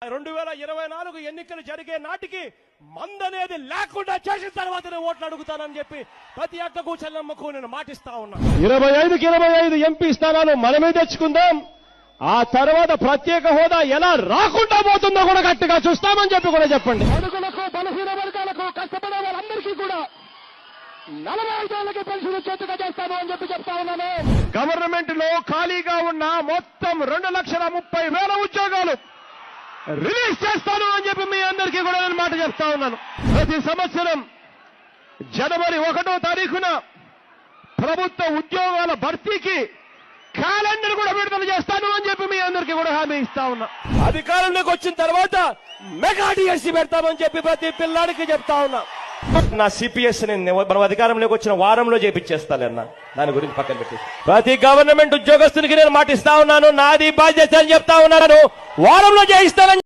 2024 ఎన్నికలు జరిగే నాటికి మందనేది లేకుండా చేసిన తర్వాతనే ఓట్లు అడుగుతానని చెప్పి ప్రతి అక్కకు చెల్లమ్మకు నేను మాటిస్తా ఉన్నా. 25కి 25 ఎంపీ స్థానాలు మనమే తెచ్చుకుందాం. ఆ తర్వాత ప్రత్యేక హోదా ఎలా రాకుండా పోతుందో కూడా గట్టిగా చూస్తామని చెప్పి కూడా చెప్పండి. అడుగులకు బలహీన వర్గాలకు కష్టపడే వాళ్ళందరికీ కూడా 45 ఏళ్లకి పెన్షన్ చేతుగా చేస్తాను అని చెప్పి చెప్తా ఉన్నాను. గవర్నమెంట్ లో ఖాళీగా ఉన్న మొత్తం 2,30,000 ఉద్యోగాలు రిలీజ్ చేస్తాను అని చెప్పి మీ అందరికీ కూడా నేను మాట చెప్తా ఉన్నాను. ప్రతి సంవత్సరం జనవరి 1వ తారీఖున ప్రభుత్వ ఉద్యోగాల భర్తీకి క్యాలెండర్ కూడా విడుదల చేస్తాను అని చెప్పి మీ అందరికీ కూడా హామీ ఇస్తా ఉన్నా. అధికారంలోకి వచ్చిన తర్వాత మెగా డిఎస్సీ పెడతామని చెప్పి ప్రతి పిల్లాడికి చెప్తా ఉన్నా. నా సిపిఎస్ మనం అధికారంలోకి వచ్చిన వారంలో చేపించేస్తానన్నా, దాని గురించి పక్కన పెట్టి ప్రతి గవర్నమెంట్ ఉద్యోగస్తునికి నేను మాటిస్తా ఉన్నాను. నాది బాధ్యత అని చెప్తా ఉన్నాను. వారంలో చేయిస్తానని